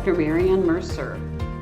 Dr. Marianne Mercer.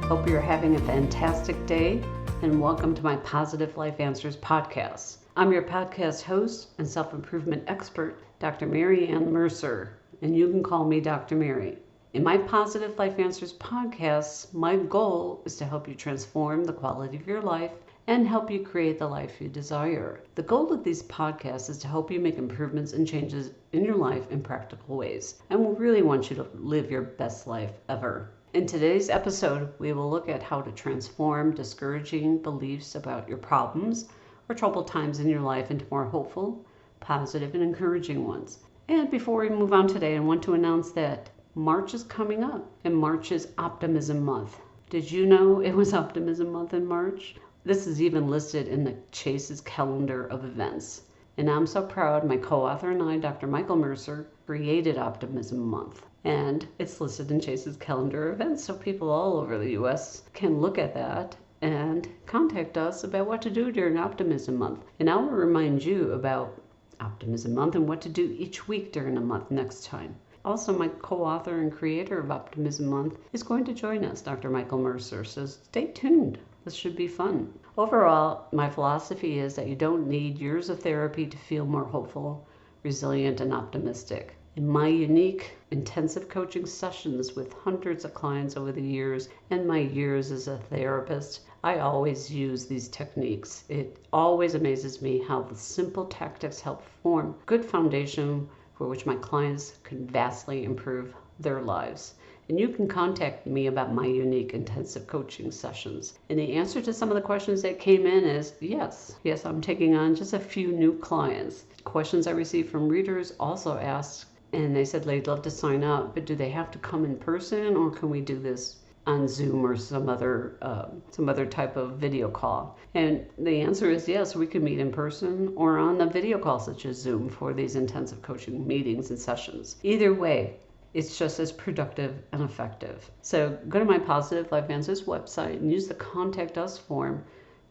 Hope you're having a fantastic day and welcome to my Positive Life Answers podcast. I'm your podcast host and self-improvement expert, Dr. Marianne Mercer, and you can call me Dr. Mary. In my Positive Life Answers podcast, my goal is to help you transform the quality of your life and help you create the life you desire. The goal of these podcasts is to help you make improvements and changes in your life in practical ways. And we really want you to live your best life ever. In today's episode, we will look at how to transform discouraging beliefs about your problems or troubled times in your life into more hopeful, positive, and encouraging ones. And before we move on today, I want to announce that March is coming up, and March is Optimism Month. Did you know it was Optimism Month in March? This is even listed in the Chase's calendar of events. And I'm so proud my co-author and I, Dr. Michael Mercer, created Optimism Month. And it's listed in Chase's calendar of events, so people all over the U.S. can look at that and contact us about what to do during Optimism Month. And I will remind you about Optimism Month and what to do each week during the month next time. Also, my co-author and creator of Optimism Month is going to join us, Dr. Michael Mercer, so stay tuned. This should be fun. Overall, my philosophy is that you don't need years of therapy to feel more hopeful, resilient, and optimistic. In my unique, intensive coaching sessions with hundreds of clients over the years and my years as a therapist, I always use these techniques. It always amazes me how the simple tactics help form a good foundation for which my clients can vastly improve their lives. And you can contact me about my unique intensive coaching sessions. And the answer to some of the questions that came in is yes. Yes, I'm taking on just a few new clients. Questions I received from readers also asked, and they said they'd love to sign up, but do they have to come in person or can we do this on Zoom or some other type of video call? And the answer is yes, we can meet in person or on the video call such as Zoom for these intensive coaching meetings and sessions. Either way, it's just as productive and effective. So go to my Positive Life Answers website and use the Contact Us form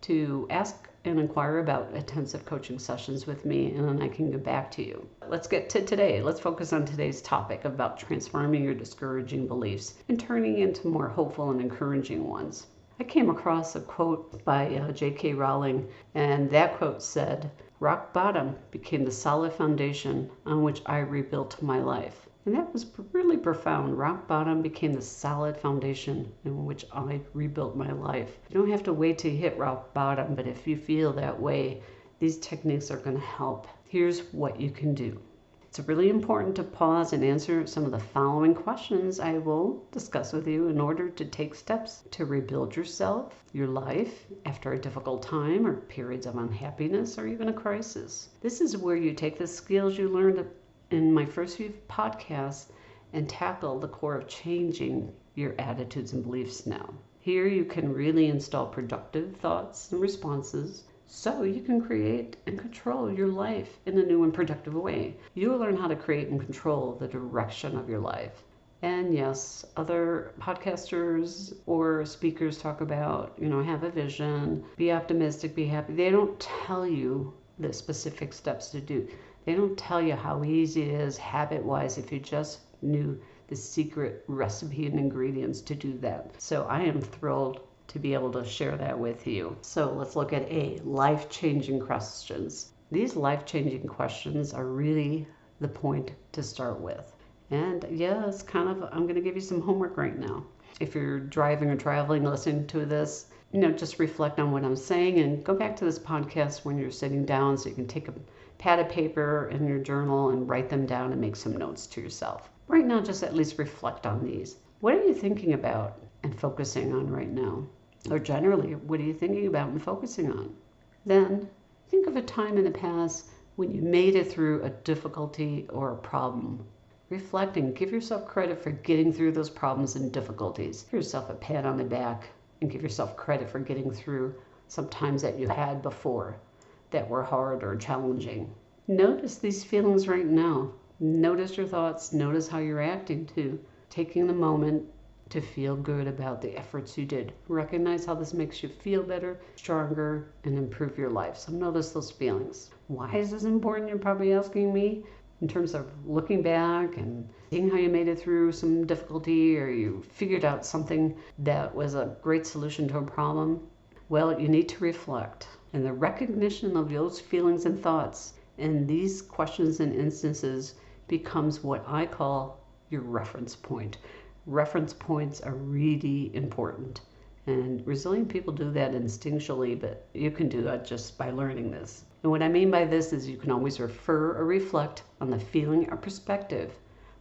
to ask and inquire about intensive coaching sessions with me, and then I can get back to you. Let's get to today. Let's focus on today's topic about transforming your discouraging beliefs and turning into more hopeful and encouraging ones. I came across a quote by J.K. Rowling, and that quote said, "Rock bottom became the solid foundation on which I rebuilt my life." And that was really profound. Rock bottom became the solid foundation in which I rebuilt my life. You don't have to wait till you hit rock bottom, but if you feel that way, these techniques are going to help. Here's what you can do. It's really important to pause and answer some of the following questions I will discuss with you in order to take steps to rebuild yourself, your life, after a difficult time or periods of unhappiness or even a crisis. This is where you take the skills you learned in my first few podcasts and tackle the core of changing your attitudes and beliefs now. Here you can really install productive thoughts and responses so you can create and control your life in a new and productive way. You will learn how to create and control the direction of your life. And yes, other podcasters or speakers talk about, have a vision, be optimistic, be happy. They don't tell you the specific steps to do. They don't tell you how easy it is habit-wise if you just knew the secret recipe and ingredients to do that. So I am thrilled to be able to share that with you. So let's look at life-changing questions. These life-changing questions are really the point to start with. And yeah, I'm going to give you some homework right now. If you're driving or traveling, listening to this, just reflect on what I'm saying and go back to this podcast when you're sitting down so you can take a pad of paper and your journal and write them down and make some notes to yourself. Right now, just at least reflect on these. What are you thinking about and focusing on right now? Or generally, what are you thinking about and focusing on? Then, think of a time in the past when you made it through a difficulty or a problem. Reflect and give yourself credit for getting through those problems and difficulties. Give yourself a pat on the back and give yourself credit for getting through some times that you had before that were hard or challenging. Notice these feelings right now. Notice your thoughts. Notice how you're acting to taking the moment to feel good about the efforts you did. Recognize how this makes you feel better, stronger, and improve your life. So notice those feelings. Why is this important? You're probably asking me. in terms of looking back and seeing how you made it through some difficulty or you figured out something that was a great solution to a problem, well, you need to reflect. And the recognition of those feelings and thoughts in these questions and instances becomes what I call your reference point. Reference points are really important. And resilient people do that instinctually, but you can do that just by learning this. And what I mean by this is you can always refer or reflect on the feeling or perspective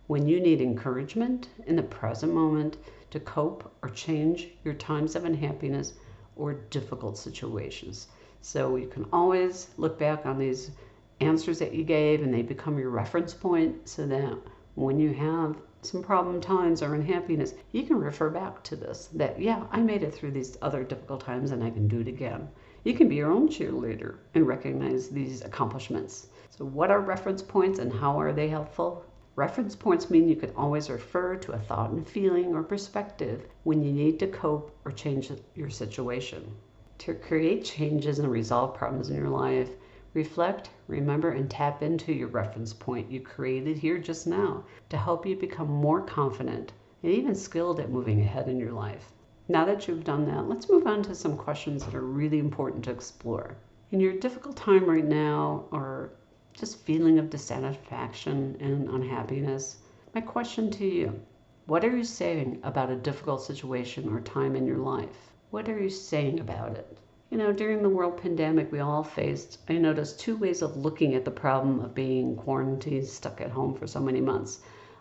when you need encouragement in the present moment to cope or change your times of unhappiness or difficult situations. So you can always look back on these answers that you gave and they become your reference point so that when you have some problem times or unhappiness, you can refer back to this, that yeah, I made it through these other difficult times and I can do it again. You can be your own cheerleader and recognize these accomplishments. So what are reference points and how are they helpful? Reference points mean you can always refer to a thought and feeling or perspective when you need to cope or change your situation. To create changes and resolve problems in your life, reflect, remember, and tap into your reference point you created here just now to help you become more confident and even skilled at moving ahead in your life. Now that you've done that, let's move on to some questions that are really important to explore. In your difficult time right now, or just feeling of dissatisfaction and unhappiness, my question to you, what are you saying about a difficult situation or time in your life? What are you saying about it? During the world pandemic we all faced, I noticed two ways of looking at the problem of being quarantined, stuck at home for so many months.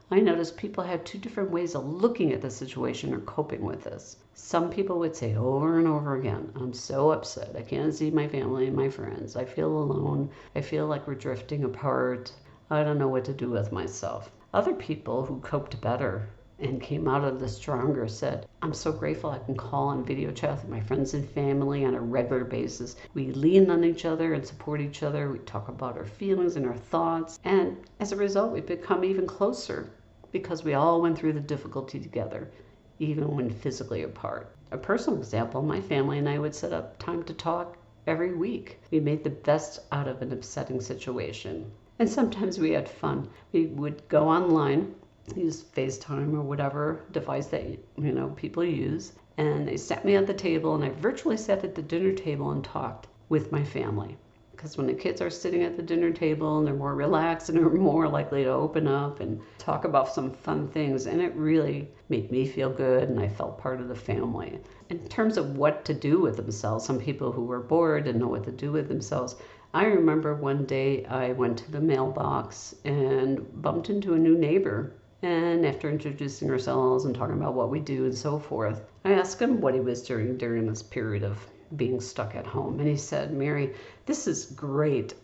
I noticed people had two different ways of looking at the situation or coping with this. Some people would say over and over again, I'm so upset. I can't see my family and my friends. I feel alone. I feel like we're drifting apart. I don't know what to do with myself. Other people who coped better and came out of this stronger said, I'm so grateful I can call and video chat with my friends and family on a regular basis. We lean on each other and support each other. We talk about our feelings and our thoughts. And as a result, we become even closer because we all went through the difficulty together, even when physically apart. A personal example, my family and I would set up time to talk every week. We made the best out of an upsetting situation. And sometimes we had fun. We would go online, use FaceTime or whatever device that people use, and they sat me at the table and I virtually sat at the dinner table and talked with my family. Because when the kids are sitting at the dinner table and they're more relaxed and they're more likely to open up and talk about some fun things, and it really made me feel good and I felt part of the family. In terms of what to do with themselves, some people who were bored didn't know what to do with themselves. I remember one day I went to the mailbox and bumped into a new neighbor. And after introducing ourselves and talking about what we do and so forth, I asked him what he was doing during this period of being stuck at home. And he said, Mary, this is great.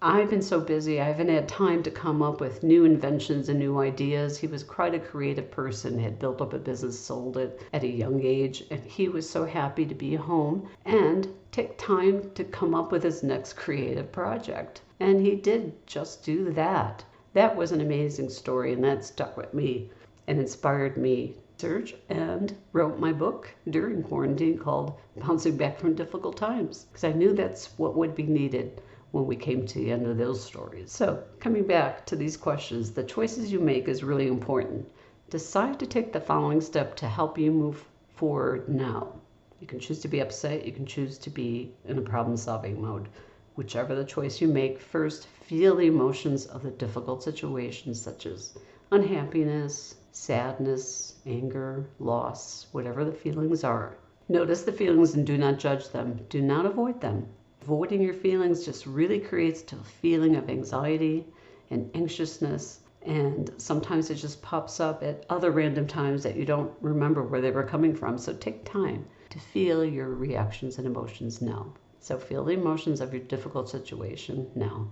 I've been so busy, I haven't had time to come up with new inventions and new ideas. He was quite a creative person, had built up a business, sold it at a young age, and he was so happy to be home and take time to come up with his next creative project. And he did just do that. That was an amazing story, and that stuck with me and inspired me to search and wrote my book during quarantine called Bouncing Back from Difficult Times, because I knew that's what would be needed when we came to the end of those stories. So coming back to these questions, the choices you make is really important. Decide to take the following step to help you move forward now. You can choose to be upset, you can choose to be in a problem-solving mode. Whichever the choice you make, first feel the emotions of the difficult situations such as unhappiness, sadness, anger, loss, whatever the feelings are. Notice the feelings and do not judge them. Do not avoid them. Avoiding your feelings just really creates a feeling of anxiety and anxiousness, and sometimes it just pops up at other random times that you don't remember where they were coming from. So take time to feel your reactions and emotions now. So feel the emotions of your difficult situation now.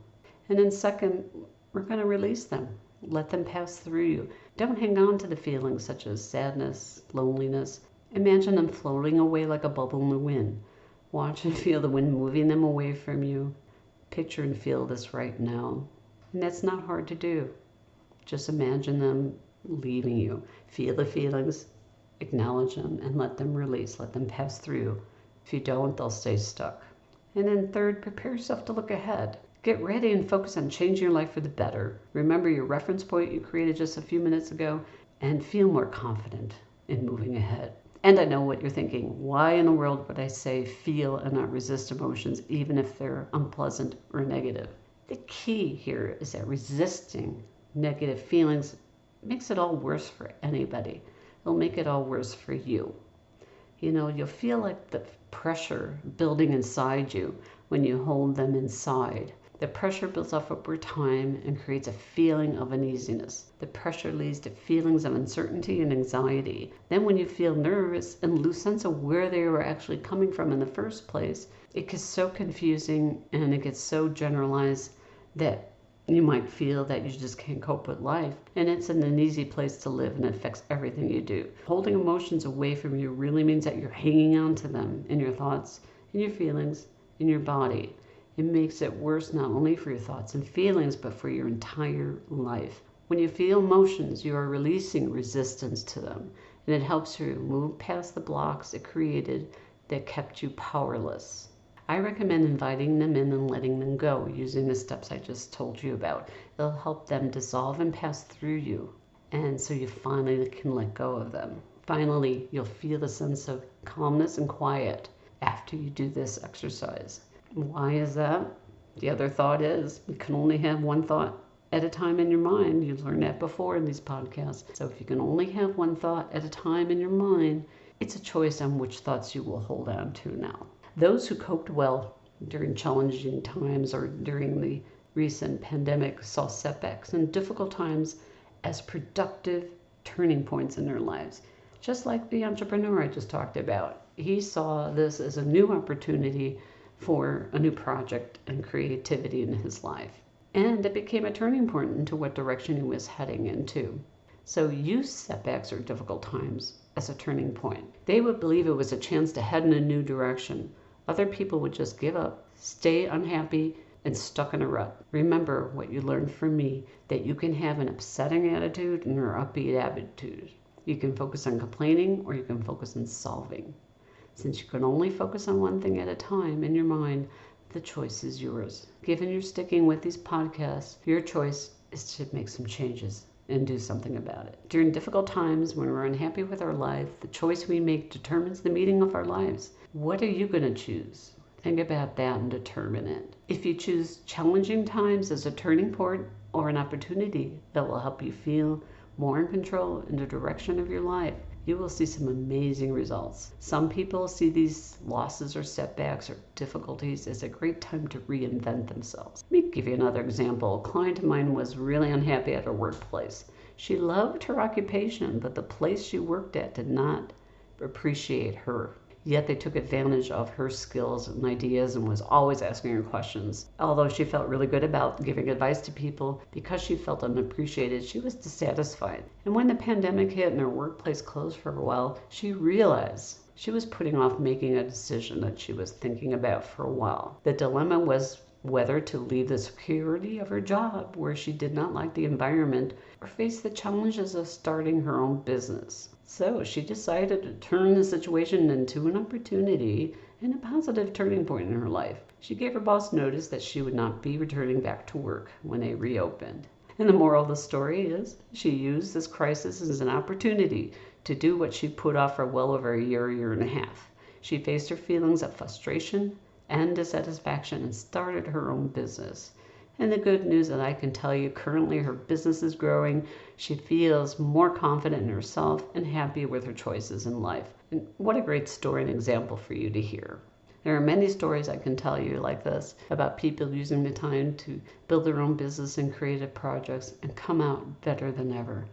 And then second, we're going to release them. Let them pass through you. Don't hang on to the feelings such as sadness, loneliness. Imagine them floating away like a bubble in the wind. Watch and feel the wind moving them away from you. Picture and feel this right now. And that's not hard to do. Just imagine them leaving you. Feel the feelings, acknowledge them, and let them release. Let them pass through. If you don't, they'll stay stuck. And then third, prepare yourself to look ahead. Get ready and focus on changing your life for the better. Remember your reference point you created just a few minutes ago and feel more confident in moving ahead. And I know what you're thinking. Why in the world would I say feel and not resist emotions, even if they're unpleasant or negative? The key here is that resisting negative feelings makes it all worse for anybody. It'll make it all worse for you. You'll feel like the pressure building inside you when you hold them inside. The pressure builds up over time and creates a feeling of uneasiness. The pressure leads to feelings of uncertainty and anxiety. Then when you feel nervous and lose sense of where they were actually coming from in the first place, it gets so confusing and it gets so generalized that you might feel that you just can't cope with life. And it's an uneasy place to live and it affects everything you do. Holding emotions away from you really means that you're hanging on to them in your thoughts, in your feelings, in your body. It makes it worse not only for your thoughts and feelings, but for your entire life. When you feel emotions, you are releasing resistance to them, and it helps you move past the blocks it created that kept you powerless. I recommend inviting them in and letting them go using the steps I just told you about. It'll help them dissolve and pass through you, and so you finally can let go of them. Finally, you'll feel a sense of calmness and quiet after you do this exercise. Why is that? The other thought is you can only have one thought at a time in your mind. You've learned that before in these podcasts. So if you can only have one thought at a time in your mind, it's a choice on which thoughts you will hold on to now. Those who coped well during challenging times or during the recent pandemic saw setbacks and difficult times as productive turning points in their lives. Just like the entrepreneur I just talked about. He saw this as a new opportunity for a new project and creativity in his life. And it became a turning point into what direction he was heading into. So use setbacks or difficult times as a turning point. They would believe it was a chance to head in a new direction. Other people would just give up, stay unhappy, and stuck in a rut. Remember what you learned from me, that you can have an upsetting attitude and an upbeat attitude. You can focus on complaining or you can focus on solving. Since you can only focus on one thing at a time in your mind, the choice is yours. Given you're sticking with these podcasts, your choice is to make some changes and do something about it. During difficult times when we're unhappy with our life, the choice we make determines the meaning of our lives. What are you going to choose? Think about that and determine it. If you choose challenging times as a turning point or an opportunity that will help you feel more in control in the direction of your life, you will see some amazing results. Some people see these losses or setbacks or difficulties as a great time to reinvent themselves. Let me give you another example. A client of mine was really unhappy at her workplace. She loved her occupation, but the place she worked at did not appreciate her. Yet they took advantage of her skills and ideas and was always asking her questions. Although she felt really good about giving advice to people, because she felt unappreciated, she was dissatisfied. And when the pandemic hit and her workplace closed for a while, she realized she was putting off making a decision that she was thinking about for a while. The dilemma was whether to leave the security of her job, where she did not like the environment, or face the challenges of starting her own business. So she decided to turn the situation into an opportunity and a positive turning point in her life. She gave her boss notice that she would not be returning back to work when they reopened. And the moral of the story is she used this crisis as an opportunity to do what she put off for well over a year and a half. She faced her feelings of frustration and dissatisfaction and started her own business. And the good news that I can tell you, currently her business is growing. She feels more confident in herself and happy with her choices in life. And what a great story and example for you to hear. There are many stories I can tell you like this about people using the time to build their own business and creative projects and come out better than ever.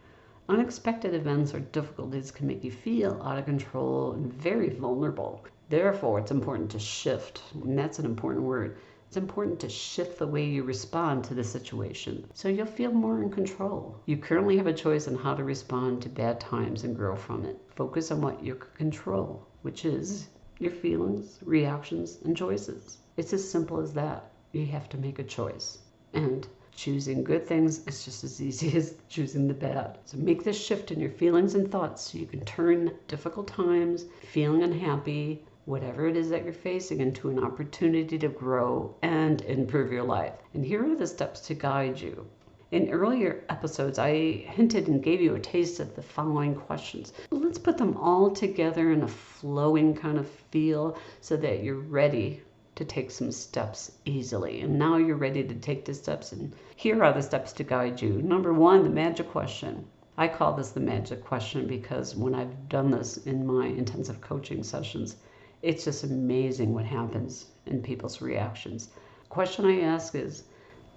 Unexpected events or difficulties can make you feel out of control and very vulnerable. Therefore, it's important to shift, and that's an important word. It's important to shift the way you respond to the situation so you'll feel more in control. You currently have a choice on how to respond to bad times and grow from it. Focus on what you can control, which is your feelings, reactions, and choices. It's as simple as that. You have to make a choice. And choosing good things is just as easy as choosing the bad. So make this shift in your feelings and thoughts so you can turn difficult times, feeling unhappy, whatever it is that you're facing into an opportunity to grow and improve your life. And here are the steps to guide you. In earlier episodes, I hinted and gave you a taste of the following questions. Let's put them all together in a flowing kind of feel so that you're ready to take some steps easily. And now you're ready to take the steps, and here are the steps to guide you. Number one, the magic question. I call this the magic question because when I've done this in my intensive coaching sessions, it's just amazing what happens in people's reactions. The question I ask is,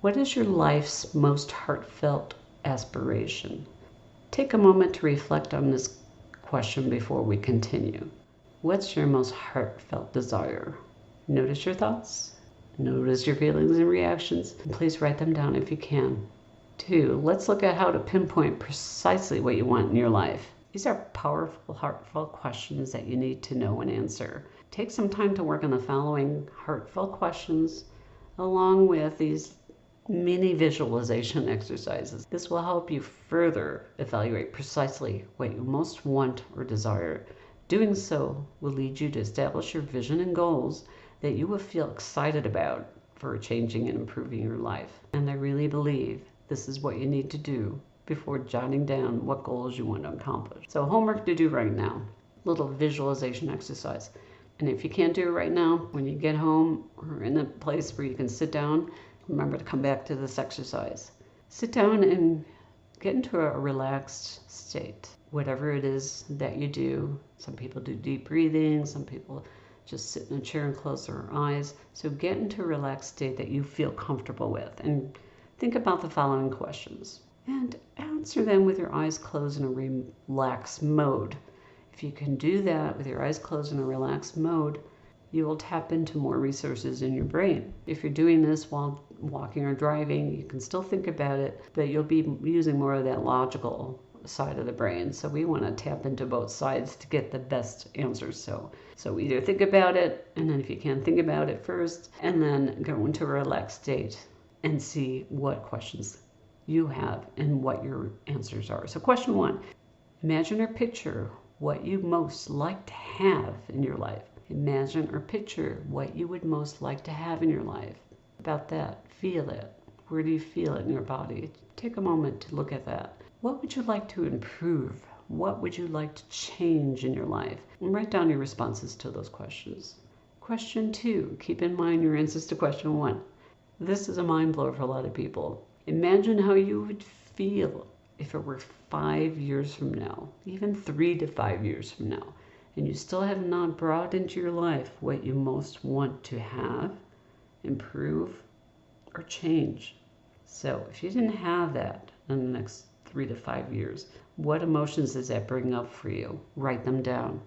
what is your life's most heartfelt aspiration? Take a moment to reflect on this question before we continue. What's your most heartfelt desire? Notice your thoughts. Notice your feelings and reactions. And please write them down if you can. 2, let's look at how to pinpoint precisely what you want in your life. These are powerful, heartfelt questions that you need to know and answer. Take some time to work on the following heartfelt questions along with these mini visualization exercises. This will help you further evaluate precisely what you most want or desire. Doing so will lead you to establish your vision and goals that you will feel excited about for changing and improving your life. And I really believe this is what you need to do before jotting down what goals you want to accomplish. So homework to do right now, little visualization exercise. And if you can't do it right now, when you get home or in a place where you can sit down, remember to come back to this exercise. Sit down and get into a relaxed state. Whatever it is that you do. Some people do deep breathing. Some people just sit in a chair and close their eyes. So get into a relaxed state that you feel comfortable with. And think about the following questions. And answer them with your eyes closed in a relaxed mode. If you can do that with your eyes closed in a relaxed mode, you will tap into more resources in your brain. If you're doing this while walking or driving, you can still think about it, but you'll be using more of that logical side of the brain. So we want to tap into both sides to get the best answers. So either think about it, and then if you can, think about it first, and then go into a relaxed state and see what questions you have and what your answers are. So question 1, imagine or picture what you most like to have in your life. Imagine or picture what you would most like to have in your life. About that, feel it. Where do you feel it in your body? Take a moment to look at that. What would you like to improve? What would you like to change in your life? And write down your responses to those questions. Question 2, keep in mind your answers to question 1. This is a mind blower for a lot of people. Imagine how you would feel if it were 5 years from now, even 3 to 5 years from now, and you still have not brought into your life what you most want to have, improve, or change. So if you didn't have that in the next 3 to 5 years, what emotions does that bring up for you? Write them down.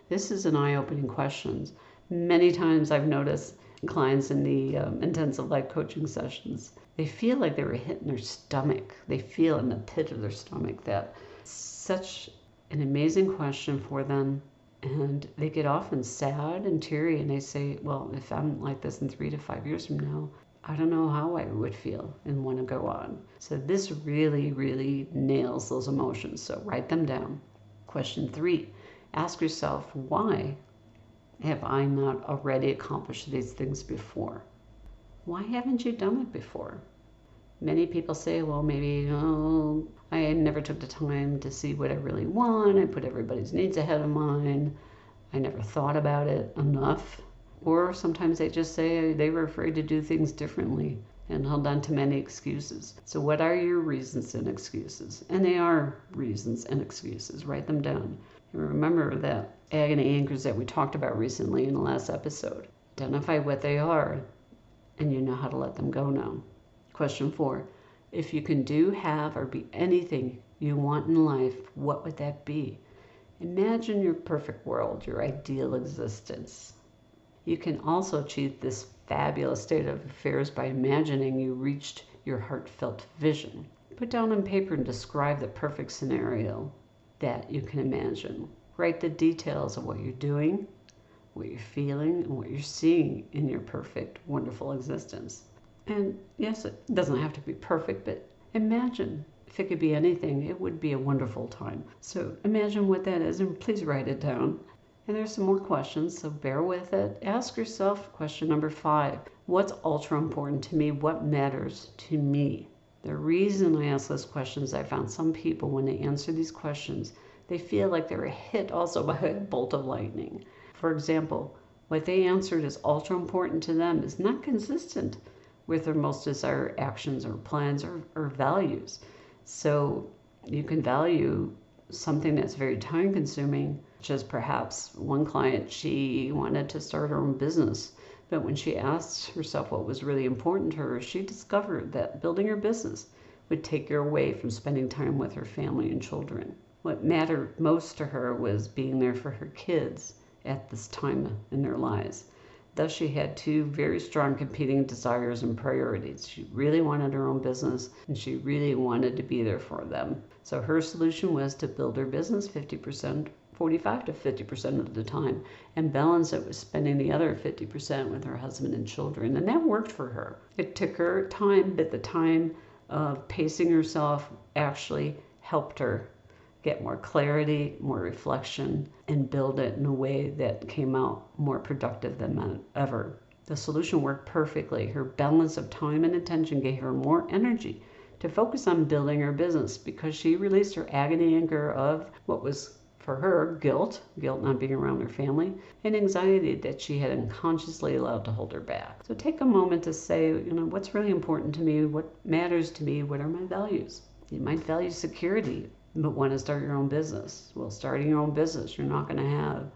This is an eye-opening question. Many times I've noticed clients in the intensive life coaching sessions, they feel like they were hit in their stomach. They feel in the pit of their stomach that such an amazing question for them. And they get often sad and teary, and they say, well, if I'm like this in 3 to 5 years from now, I don't know how I would feel and want to go on. So this really, really nails those emotions. So write them down. Question 3, ask yourself, why have I not already accomplished these things before? Why haven't you done it before? Many people say, well, maybe, I never took the time to see what I really want. I put everybody's needs ahead of mine. I never thought about it enough. Or sometimes they just say they were afraid to do things differently and held on to many excuses. So what are your reasons and excuses? And they are reasons and excuses. Write them down. And remember that agony anchors that we talked about recently in the last episode. Identify what they are, and you know how to let them go now. Question 4, if you can do, have, or be anything you want in life, what would that be? Imagine your perfect world, your ideal existence. You can also achieve this fabulous state of affairs by imagining you reached your heartfelt vision. Put down on paper and describe the perfect scenario that you can imagine. Write the details of what you're doing, what you're feeling, and what you're seeing in your perfect, wonderful existence. And yes, it doesn't have to be perfect, but imagine if it could be anything, it would be a wonderful time. So imagine what that is, and please write it down. And there's some more questions, so bear with it. Ask yourself question number 5. What's ultra important to me? What matters to me? The reason I ask those questions, I found some people, when they answer these questions, they feel like they're hit also by a bolt of lightning. For example, what they answered as ultra important to them is not consistent with their most desired actions or plans or values. So you can value something that's very time consuming, such as perhaps one client, she wanted to start her own business. But when she asked herself what was really important to her, she discovered that building her business would take her away from spending time with her family and children. What mattered most to her was being there for her kids at this time in their lives. Thus, she had 2 very strong competing desires and priorities. She really wanted her own business, and she really wanted to be there for them. So her solution was to build her business 50%, 45 to 50% of the time, and balance it with spending the other 50% with her husband and children. And that worked for her. It took her time, but the time of pacing herself actually helped her get more clarity, more reflection, and build it in a way that came out more productive than ever. The solution worked perfectly. Her balance of time and attention gave her more energy to focus on building her business because she released her agony anger of what was for her guilt not being around her family, and anxiety that she had unconsciously allowed to hold her back. So take a moment to say, what's really important to me? What matters to me? What are my values? You might value security, but want to start your own business. Well, starting your own business, you're not going to have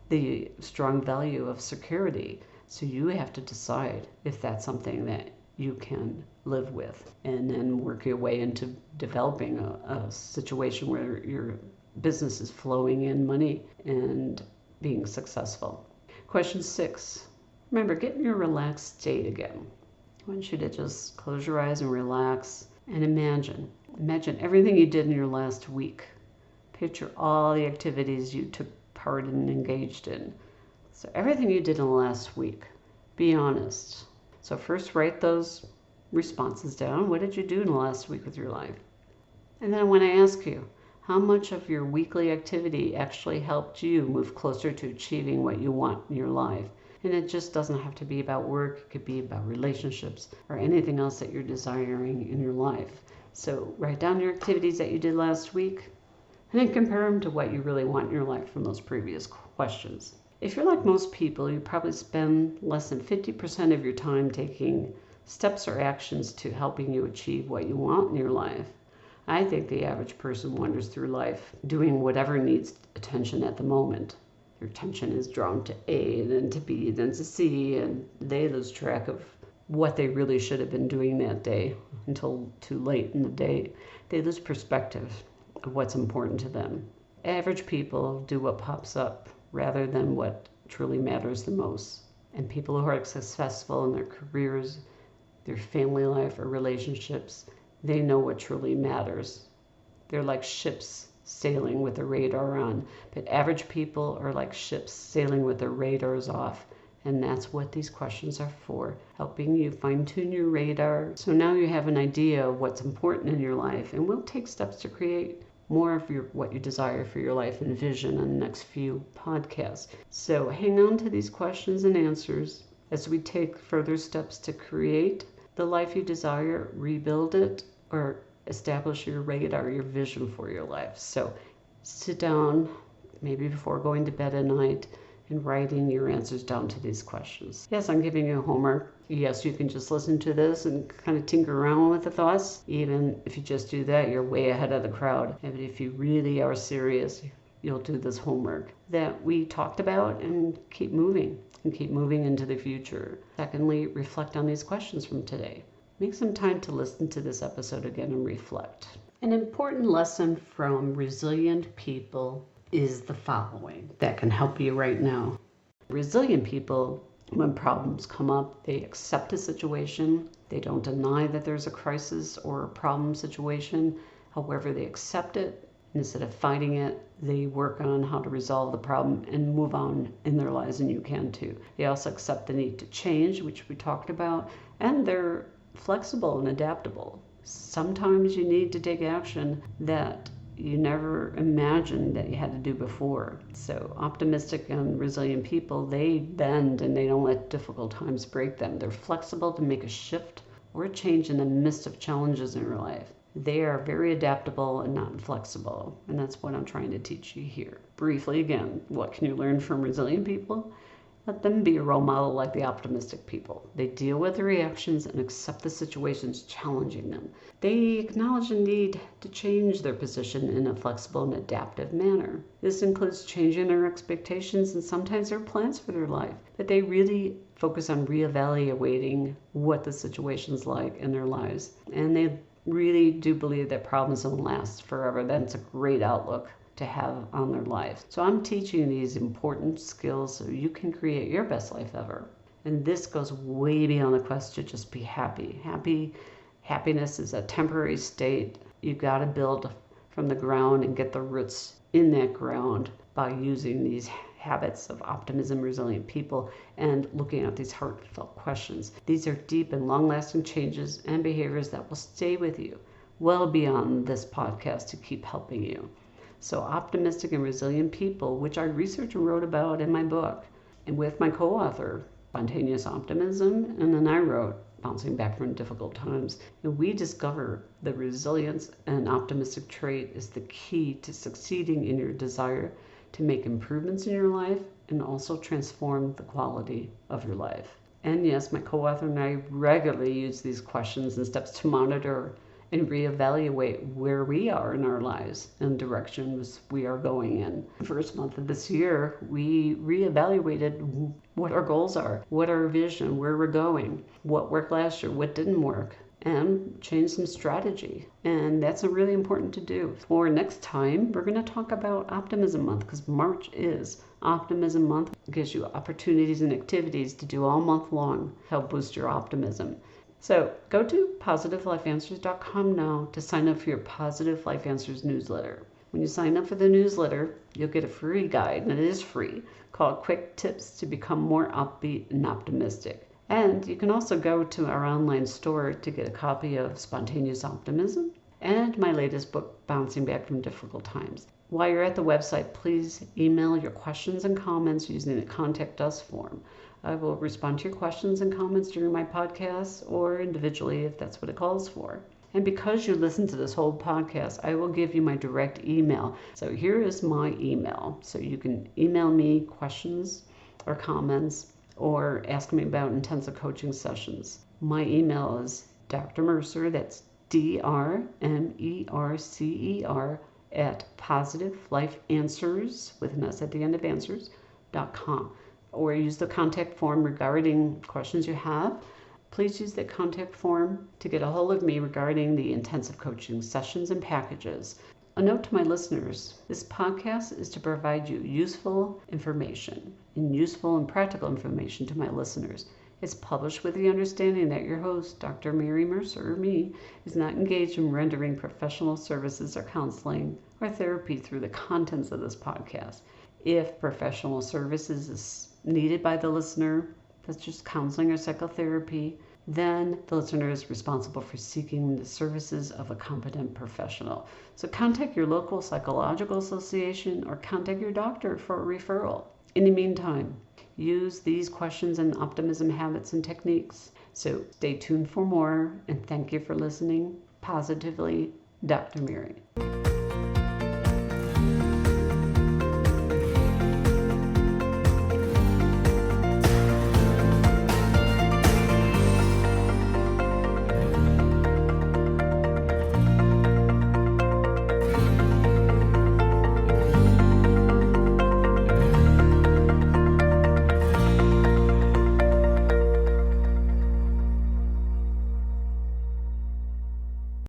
the strong value of security. So you have to decide if that's something that you can live with, and then work your way into developing a situation where your business is flowing in money and being successful. Question 6. Remember, get in your relaxed state again. I want you to just close your eyes and relax and imagine everything you did in your last week. Picture all the activities you took part in and engaged in. So everything you did in the last week. Be honest. So first write those responses down. What did you do in the last week with your life? And then when I ask you, how much of your weekly activity actually helped you move closer to achieving what you want in your life? And it just doesn't have to be about work. It could be about relationships or anything else that you're desiring in your life. So write down your activities that you did last week and then compare them to what you really want in your life from those previous questions. If you're like most people, you probably spend less than 50% of your time taking steps or actions to helping you achieve what you want in your life. I think the average person wanders through life doing whatever needs attention at the moment. Their attention is drawn to A, then to B, then to C, and they lose track of what they really should have been doing that day until too late in the day. They lose perspective of what's important to them. Average people do what pops up rather than what truly matters the most. And people who are successful in their careers, their family life, or relationships, they know what truly matters. They're like ships sailing with the radar on, but average people are like ships sailing with their radars off. And that's what these questions are for, helping you fine-tune your radar. So now you have an idea of what's important in your life, and we'll take steps to create more of what you desire for your life and vision in the next few podcasts. So hang on to these questions and answers as we take further steps to create the life you desire, rebuild it, or establish your radar, your vision for your life. So sit down, maybe before going to bed at night, and writing your answers down to these questions. Yes, I'm giving you homework. Yes, you can just listen to this and kind of tinker around with the thoughts. Even if you just do that, you're way ahead of the crowd. And if you really are serious, you'll do this homework that we talked about and keep moving into the future. Secondly, reflect on these questions from today. Make some time to listen to this episode again and reflect. An important lesson from resilient people is the following that can help you right now. Resilient people, when problems come up, they accept a situation. They don't deny that there's a crisis or a problem situation. However, they accept it. Instead of fighting it, they work on how to resolve the problem and move on in their lives, and you can too. They also accept the need to change, which we talked about, and they're flexible and adaptable. Sometimes you need to take action that you never imagined that you had to do before. So optimistic and resilient people, they bend and they don't let difficult times break them. They're flexible to make a shift or a change in the midst of challenges in your life. They are very adaptable and not inflexible, and that's what I'm trying to teach you here. Briefly again, what can you learn from resilient people? Let them be a role model like the optimistic people. They deal with the reactions and accept the situations challenging them. They acknowledge the need to change their position in a flexible and adaptive manner. This includes changing their expectations and sometimes their plans for their life. But they really focus on reevaluating what the situation's like in their lives. And they really do believe that problems don't last forever. That's a great outlook to have on their life. So I'm teaching these important skills so you can create your best life ever. And this goes way beyond the quest to just be happy. Happiness is a temporary state. You got to build from the ground and get the roots in that ground by using these habits of optimism, resilient people, and looking at these heartfelt questions. These are deep and long-lasting changes and behaviors that will stay with you well beyond this podcast to keep helping you. So optimistic and resilient people, which I researched and wrote about in my book, and with my co-author, Spontaneous Optimism, and then I wrote Bouncing Back from Difficult Times. And we discover the resilience and optimistic trait is the key to succeeding in your desire to make improvements in your life and also transform the quality of your life. And yes, my co-author and I regularly use these questions and steps to monitor and reevaluate where we are in our lives and directions we are going in. The first month of this year, we reevaluated what our goals are, what our vision, where we're going, what worked last year, what didn't work, and change some strategy. And that's really important to do. For next time, we're going to talk about Optimism Month because March is Optimism Month. It gives you opportunities and activities to do all month long, help boost your optimism. So go to positivelifeanswers.com now to sign up for your Positive Life Answers newsletter. When you sign up for the newsletter, you'll get a free guide, and it is free, called Quick Tips to Become More Upbeat and Optimistic. And you can also go to our online store to get a copy of Spontaneous Optimism and my latest book, Bouncing Back from Difficult Times. While you're at the website, please email your questions and comments using the Contact Us form. I will respond to your questions and comments during my podcast or individually if that's what it calls for. And because you listen to this whole podcast, I will give you my direct email. So here is my email. So you can email me questions or comments or ask me about intensive coaching sessions. My email is Dr. Mercer, that's DRMERCER at PositiveLifeAnswers, with an S at the end of answers.com. Or use the contact form regarding questions you have. Please use the contact form to get a hold of me regarding the intensive coaching sessions and packages. A note to my listeners, this podcast is to provide you useful information and useful and practical information to my listeners. It's published with the understanding that your host, Dr. Mary Mercer, or me, is not engaged in rendering professional services or counseling or therapy through the contents of this podcast. If professional services is needed by the listener, that's just counseling or psychotherapy, then the listener is responsible for seeking the services of a competent professional. So contact your local psychological association or contact your doctor for a referral. In the meantime, use these questions and optimism habits and techniques. So stay tuned for more, and thank you for listening. Positively, Dr. Mary.